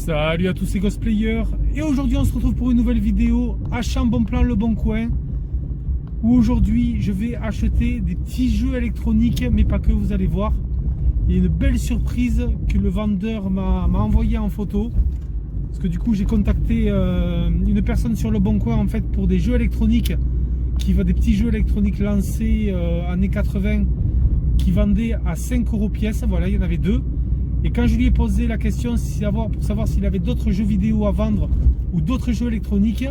Salut à tous ces cosplayers. Et aujourd'hui on se retrouve pour une nouvelle vidéo achat bon plan Le Bon Coin, où aujourd'hui je vais acheter des petits jeux électroniques, mais pas que, vous allez voir. Il y a une belle surprise que le vendeur m'a envoyé en photo, parce que du coup j'ai contacté une personne sur Le Bon Coin en fait pour des jeux électroniques, qui vend des petits jeux électroniques lancés années 80, qui vendaient à 5 € pièce. Voilà, il y en avait deux. Et quand je lui ai posé la question pour savoir s'il avait d'autres jeux vidéo à vendre ou d'autres jeux électroniques,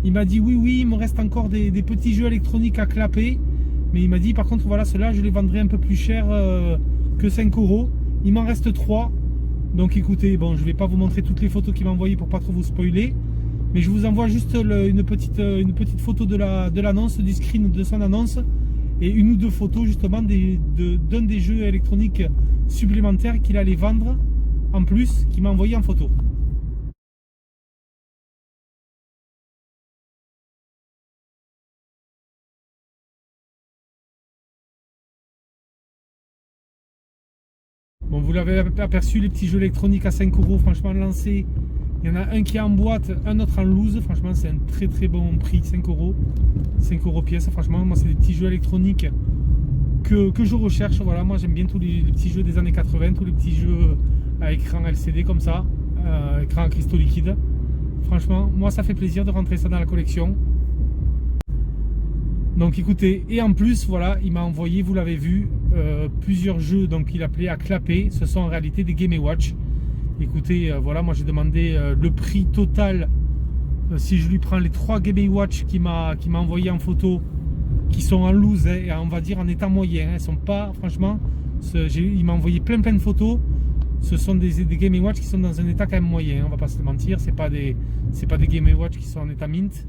il m'a dit oui, il me reste encore des petits jeux électroniques à clapper. Mais il m'a dit par contre, voilà, ceux-là, je les vendrai un peu plus cher que 5 €. Il m'en reste 3. Donc écoutez, bon, je ne vais pas vous montrer toutes les photos qu'il m'a envoyées pour pas trop vous spoiler. Mais je vous envoie juste une petite photo de l'annonce, du screen de son annonce. Et une ou deux photos justement d'un des jeux électroniques supplémentaires qu'il allait vendre en plus, qu'il m'a envoyé en photo. Bon, vous l'avez aperçu, les petits jeux électroniques à 5 € franchement lancés. Il y en a un qui est en boîte, un autre en loose. Franchement, c'est un très bon prix, 5 €. 5 € pièce, franchement, moi c'est des petits jeux électroniques que je recherche. Voilà, moi j'aime bien tous les petits jeux des années 80, tous les petits jeux à écran LCD comme ça, écran à cristaux liquides. Franchement, moi ça fait plaisir de rentrer ça dans la collection. Donc écoutez, et en plus, voilà, il m'a envoyé, vous l'avez vu, plusieurs jeux, donc il appelait à clapper. Ce sont en réalité des Game & Watch. Écoutez, voilà, moi j'ai demandé le prix total, si je lui prends les 3 Game & Watch qu'il m'a envoyé en photo, qui sont en loose, et on va dire en état moyen, elles sont pas, franchement, il m'a envoyé plein de photos. Ce sont des Game & Watch qui sont dans un état quand même moyen, on va pas se mentir, c'est pas des Game & Watch qui sont en état mint.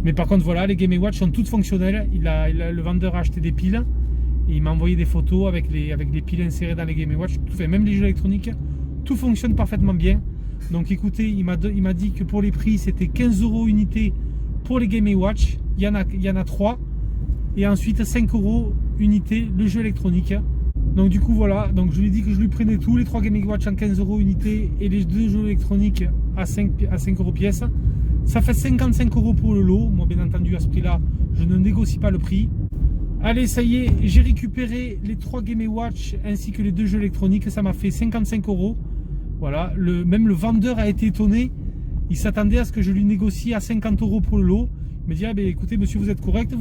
Mais par contre voilà, les Game & Watch sont toutes fonctionnelles. Le vendeur a acheté des piles et il m'a envoyé des photos avec les piles insérées dans les Game & Watch. Même les jeux électroniques, tout fonctionne parfaitement bien. Donc écoutez, il m'a dit que pour les prix c'était 15 € unité pour les Game & Watch. Il y en a 3. Et ensuite 5 € unité le jeu électronique. Donc du coup voilà, donc je lui ai dit que je lui prenais tous les 3 Game & Watch en 15 € unité et les 2 jeux électroniques à 5 € pièce. Ça fait 55 € pour le lot. Moi bien entendu à ce prix là je ne négocie pas le prix. Allez, ça y est, j'ai récupéré les 3 Game & Watch ainsi que les 2 jeux électroniques. Ça m'a fait 55 €. Voilà, même le vendeur a été étonné. Il s'attendait à ce que je lui négocie à 50 € pour le lot. Il me dit, ah ben écoutez monsieur, vous êtes correct,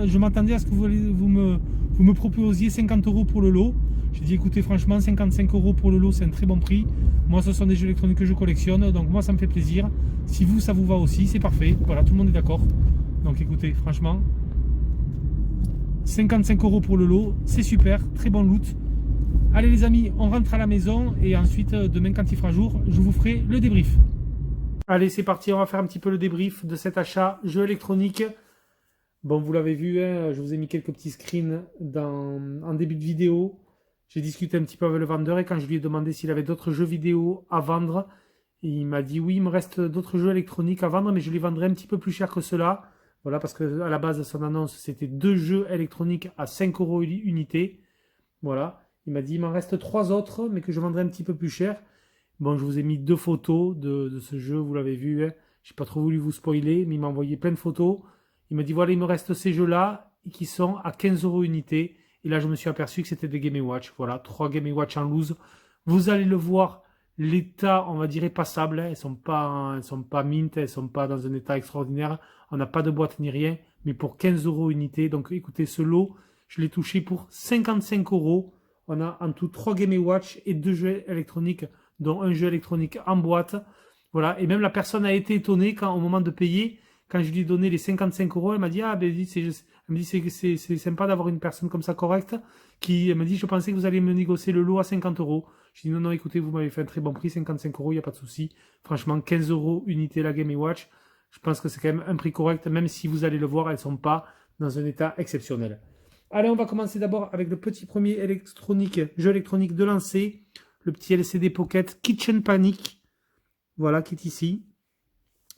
je m'attendais à ce que vous me proposiez 50 € pour le lot. J'ai dit écoutez, franchement 55 € pour le lot c'est un très bon prix. Moi ce sont des jeux électroniques que je collectionne, donc moi ça me fait plaisir. Si vous ça vous va aussi, c'est parfait. Voilà, tout le monde est d'accord. Donc écoutez, franchement 55 € pour le lot, c'est super, très bon loot. Allez les amis, on rentre à la maison et ensuite demain quand il fera jour, je vous ferai le débrief. Allez, c'est parti, on va faire un petit peu le débrief de cet achat jeu électronique. Bon, vous l'avez vu, hein, je vous ai mis quelques petits screens en début de vidéo. J'ai discuté un petit peu avec le vendeur et quand je lui ai demandé s'il avait d'autres jeux vidéo à vendre, il m'a dit oui, il me reste d'autres jeux électroniques à vendre, mais je les vendrai un petit peu plus cher que cela. Voilà, parce que à la base, son annonce, c'était 2 jeux électroniques à 5 € unité. Voilà, il m'a dit il m'en reste 3 autres, mais que je vendrai un petit peu plus cher. Bon, je vous ai mis 2 photos de ce jeu, vous l'avez vu. Hein. J'ai pas trop voulu vous spoiler, mais il m'a envoyé plein de photos. Il m'a dit voilà, il me reste ces jeux-là qui sont à 15 € unité. Et là, je me suis aperçu que c'était des Game & Watch. Voilà, 3 Game & Watch en loose. Vous allez le voir, l'état, on va dire, est passable. Hein. Elles sont pas mint, elles sont pas dans un état extraordinaire. On n'a pas de boîte ni rien. Mais pour 15 € unité, donc écoutez, ce lot, je l'ai touché pour 55 €. On a en tout 3 Game & Watch et 2 jeux électroniques, dont un jeu électronique en boîte. Voilà, et même la personne a été étonnée quand, au moment de payer, quand je lui ai donné les 55 €, elle m'a dit, ah ben c'est sympa d'avoir une personne comme ça correcte, elle m'a dit, je pensais que vous alliez me négocier le lot à 50 €. Je dis, non, écoutez, vous m'avez fait un très bon prix, 55 €, il n'y a pas de souci. Franchement, 15 € unité la Game & Watch, je pense que c'est quand même un prix correct, même si vous allez le voir, elles ne sont pas dans un état exceptionnel. Allez, on va commencer d'abord avec le petit premier jeu électronique de lancer. Le petit LCD Pocket Kitchen Panic, voilà, qui est ici.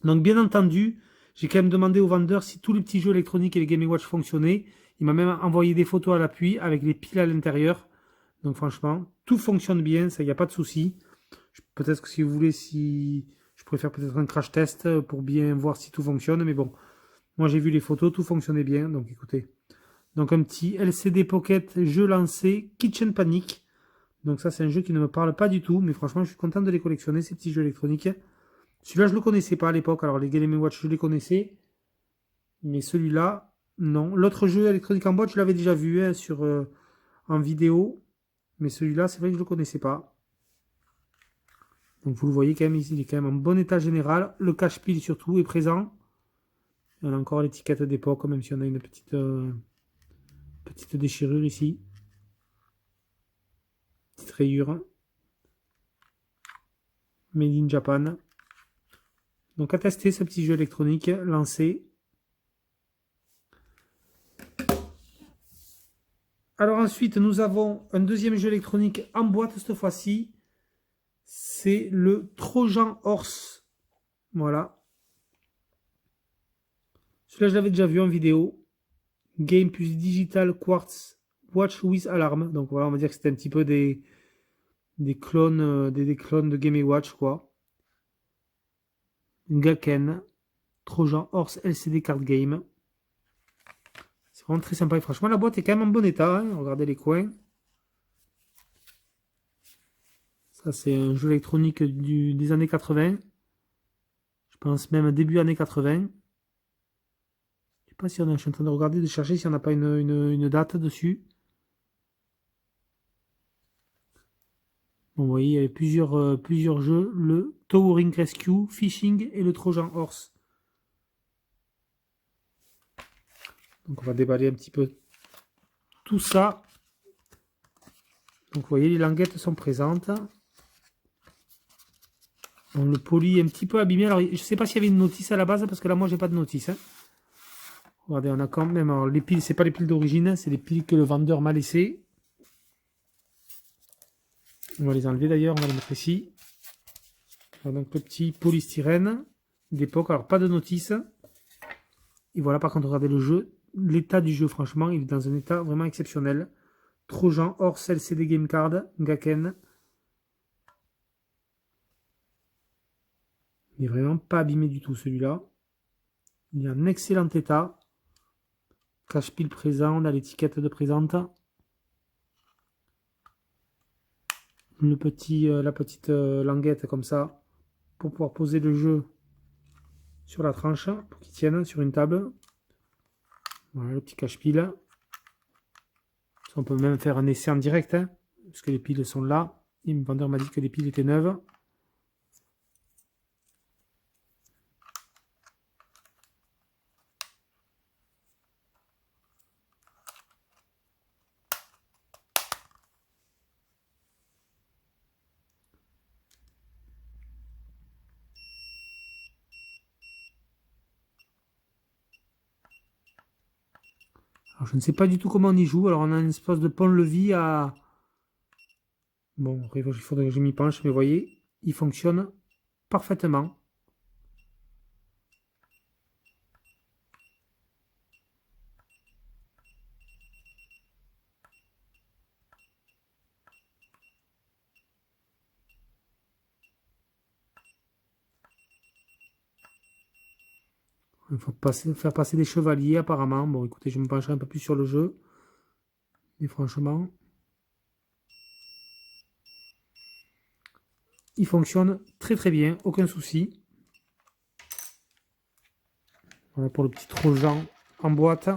Donc bien entendu, j'ai quand même demandé au vendeur si tous les petits jeux électroniques et les Game & Watch fonctionnaient. Il m'a même envoyé des photos à l'appui avec les piles à l'intérieur. Donc franchement, tout fonctionne bien, ça, il n'y a pas de souci. Peut-être que si vous voulez, si je pourrais faire peut-être un crash test pour bien voir si tout fonctionne. Mais bon, moi j'ai vu les photos, tout fonctionnait bien. Donc écoutez. Donc un petit LCD Pocket jeu lancé Kitchen Panic. Donc ça c'est un jeu qui ne me parle pas du tout. Mais franchement je suis content de les collectionner, ces petits jeux électroniques. Celui-là je ne le connaissais pas à l'époque. Alors les Game Watch je les connaissais. Mais celui-là, non. L'autre jeu électronique en boîte, je l'avais déjà vu hein, en vidéo. Mais celui-là, c'est vrai que je ne le connaissais pas. Donc vous le voyez quand même ici, il est quand même en bon état général. Le cache-pile surtout est présent. On a encore l'étiquette d'époque, même si on a une petite déchirure ici. Petite rayure. Made in Japan. Donc à tester ce petit jeu électronique lancé. Alors ensuite, nous avons un deuxième jeu électronique en boîte cette fois-ci. C'est le Trojan Horse. Voilà. Celui-là, je l'avais déjà vu en vidéo. Game plus Digital Quartz Watch with Alarm. Donc voilà, on va dire que c'était un petit peu des clones, des clones de Game Watch, quoi. Gaken. Trojan Horse LCD Card Game. C'est vraiment très sympa. Et franchement, la boîte est quand même en bon état. Hein. Regardez les coins. Ça, c'est un jeu électronique des années 80. Je pense même début années 80. Je sais pas si je suis en train de regarder, de chercher si on n'a pas une date dessus. Bon, vous voyez, il y avait plusieurs jeux. Le Towering Rescue, Fishing et le Trojan Horse. Donc on va déballer un petit peu tout ça. Donc vous voyez, les languettes sont présentes. On le poly est un petit peu abîmé. Alors je ne sais pas s'il y avait une notice à la base, parce que là moi j'ai pas de notice. Hein. Regardez, on a quand même. Alors les piles, c'est pas les piles d'origine, c'est les piles que le vendeur m'a laissées. On va les enlever d'ailleurs, on va les mettre ici. Voilà, donc le petit polystyrène d'époque. Alors pas de notice. Et voilà, par contre, regardez le jeu. L'état du jeu, franchement, il est dans un état vraiment exceptionnel. Trojan Horse LCD Game Card, Gaken. Il n'est vraiment pas abîmé du tout celui-là. Il est en excellent état. Cache-pile présent, on a l'étiquette de présente. La petite languette comme ça pour pouvoir poser le jeu sur la tranche pour qu'il tienne sur une table. Voilà le petit cache-pile. On peut même faire un essai en direct hein, parce que les piles sont là. Et le vendeur m'a dit que les piles étaient neuves. Alors, je ne sais pas du tout comment on y joue. Alors, on a une espèce de pont-levis à... Bon, il faudrait que je m'y penche, mais vous voyez, il fonctionne parfaitement. Il faut faire passer des chevaliers apparemment. Bon, écoutez, je me pencherai un peu plus sur le jeu. Mais franchement... il fonctionne très très bien, aucun souci. Voilà pour le petit Trojan en boîte.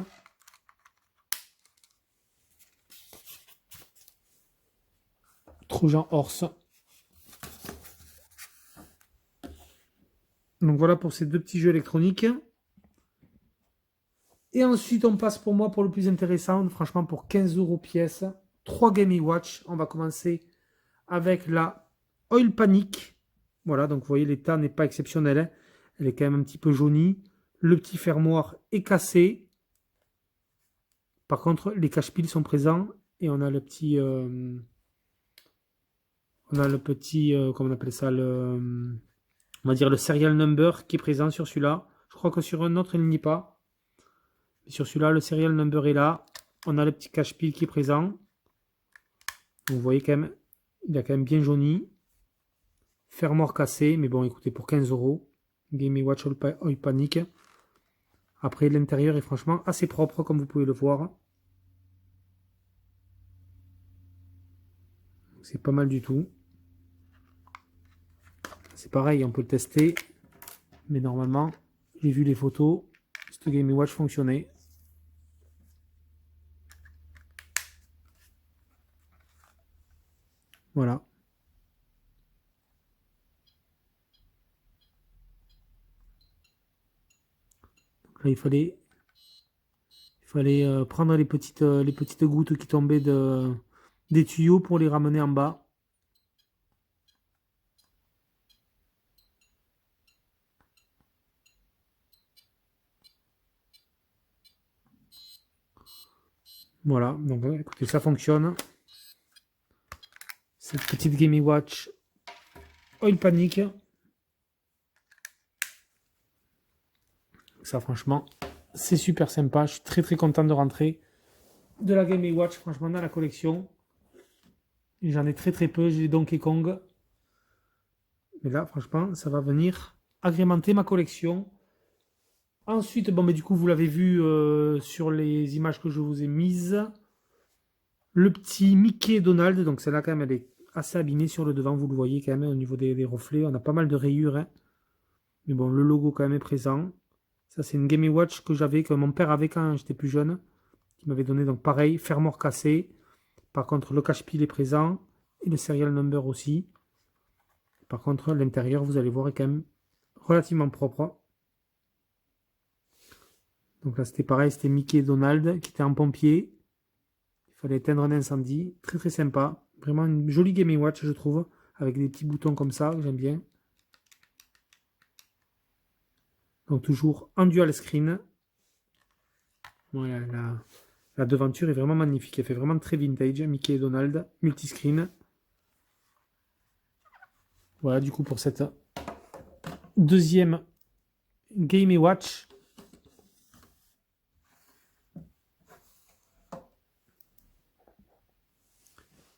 Trojan Horse. Donc voilà pour ces deux petits jeux électroniques. Et ensuite on passe pour moi pour le plus intéressant, franchement pour 15 € pièce. 3 Game Watch. On va commencer avec la Oil Panic. Voilà, donc vous voyez l'état n'est pas exceptionnel. Hein. Elle est quand même un petit peu jaunie. Le petit fermoir est cassé. Par contre, les cache-piles sont présents. Et on a le petit... comment on appelle ça, on va dire le serial number qui est présent sur celui-là. Je crois que sur un autre, il n'y est pas. Mais sur celui-là, le serial number est là. On a le petit cache-pile qui est présent. Donc, vous voyez quand même, il a quand même bien jauni. fermoir cassé, mais bon, écoutez, pour 15 €. Game & Watch Oil Panic. Après, l'intérieur est franchement assez propre, comme vous pouvez le voir. C'est pas mal du tout. C'est pareil, on peut le tester. Mais normalement, j'ai vu les photos. Cette Game & Watch fonctionnait. Voilà. Donc là, il fallait prendre les petites gouttes qui tombaient des tuyaux pour les ramener en bas. Voilà, donc écoutez, ça fonctionne. Cette petite Game & Watch Oil Panic. Ça, franchement, c'est super sympa. Je suis très très content de rentrer de la Game & Watch, franchement, dans la collection. J'en ai très très peu. J'ai Donkey Kong. Mais là, franchement, ça va venir agrémenter ma collection. Ensuite, bon, mais du coup, vous l'avez vu sur les images que je vous ai mises. Le petit Mickey Donald. Donc, celle-là, quand même, elle est assez abîmée sur le devant. Vous le voyez quand même au niveau des reflets. On a pas mal de rayures. Hein. Mais bon, le logo, quand même, est présent. Ça, c'est une Game & Watch que mon père avait quand j'étais plus jeune. Qui m'avait donné, donc pareil, fermoir cassé. Par contre, le cache-pile est présent. Et le serial number aussi. Par contre, l'intérieur, vous allez voir, est quand même relativement propre. Donc là, c'était pareil, c'était Mickey et Donald qui étaient en pompier. Il fallait éteindre un incendie. Très très sympa. Vraiment une jolie Game & Watch, je trouve. Avec des petits boutons comme ça, que j'aime bien. Donc toujours en dual screen. Voilà, la devanture est vraiment magnifique. Elle fait vraiment très vintage. Mickey et Donald, multiscreen. Voilà, du coup, pour cette deuxième Game & Watch.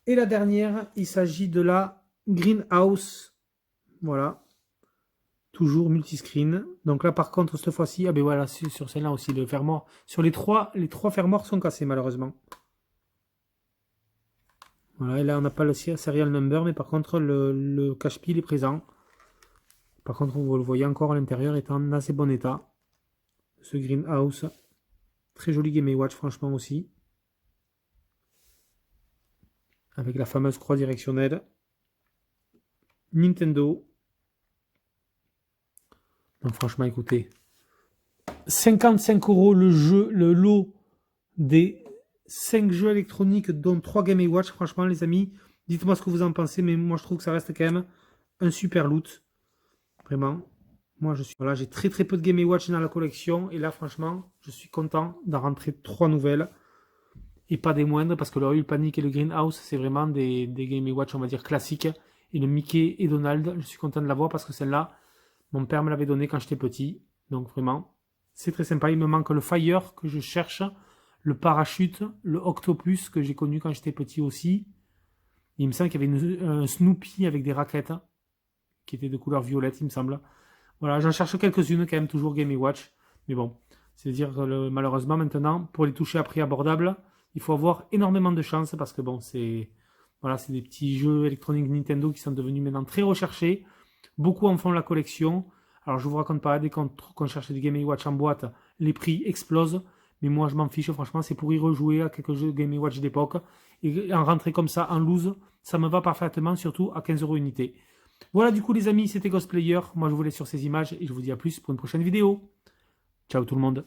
Et la dernière, il s'agit de la Greenhouse. Voilà. Toujours multiscreen. Donc là, par contre, cette fois-ci, ah ben voilà, sur celle-là aussi, le fermoir. Sur les trois fermoirs sont cassés, malheureusement. Voilà, et là, on n'a pas le serial number, mais par contre, le cache-pile est présent. Par contre, vous le voyez encore, à l'intérieur est en assez bon état. Ce Greenhouse. Très joli Game & Watch, franchement, aussi. Avec la fameuse croix directionnelle. Nintendo. Donc franchement, écoutez. 55 € le lot des 5 jeux électroniques, dont 3 Game & Watch. Franchement, les amis, dites-moi ce que vous en pensez, mais moi, je trouve que ça reste quand même un super loot. Vraiment. Moi, voilà, j'ai très très peu de Game & Watch dans la collection. Et là, franchement, je suis content d'en rentrer 3 nouvelles. Et pas des moindres, parce que le Oil Panic et le Greenhouse, c'est vraiment des Game & Watch, on va dire, classiques. Et le Mickey et Donald, je suis content de l'avoir parce que celle-là, mon père me l'avait donné quand j'étais petit. Donc vraiment, c'est très sympa. Il me manque le Fire que je cherche, le Parachute, le Octopus que j'ai connu quand j'étais petit aussi. Il me semble qu'il y avait un Snoopy avec des raquettes qui étaient de couleur violette, il me semble. Voilà, j'en cherche quelques-unes quand même, toujours Game & Watch. Mais bon, c'est-à-dire que malheureusement maintenant, pour les toucher à prix abordable, il faut avoir énormément de chance parce que bon, c'est des petits jeux électroniques Nintendo qui sont devenus maintenant très recherchés. Beaucoup en font la collection. Alors je vous raconte pas, dès qu'on cherche des Game & Watch en boîte, les prix explosent. Mais moi je m'en fiche, franchement, c'est pour y rejouer à quelques jeux Game & Watch d'époque. Et en rentrer comme ça en loose, ça me va parfaitement, surtout à 15 € unité. Voilà du coup les amis, c'était Ghostplayer. Moi je vous laisse sur ces images et je vous dis à plus pour une prochaine vidéo. Ciao tout le monde.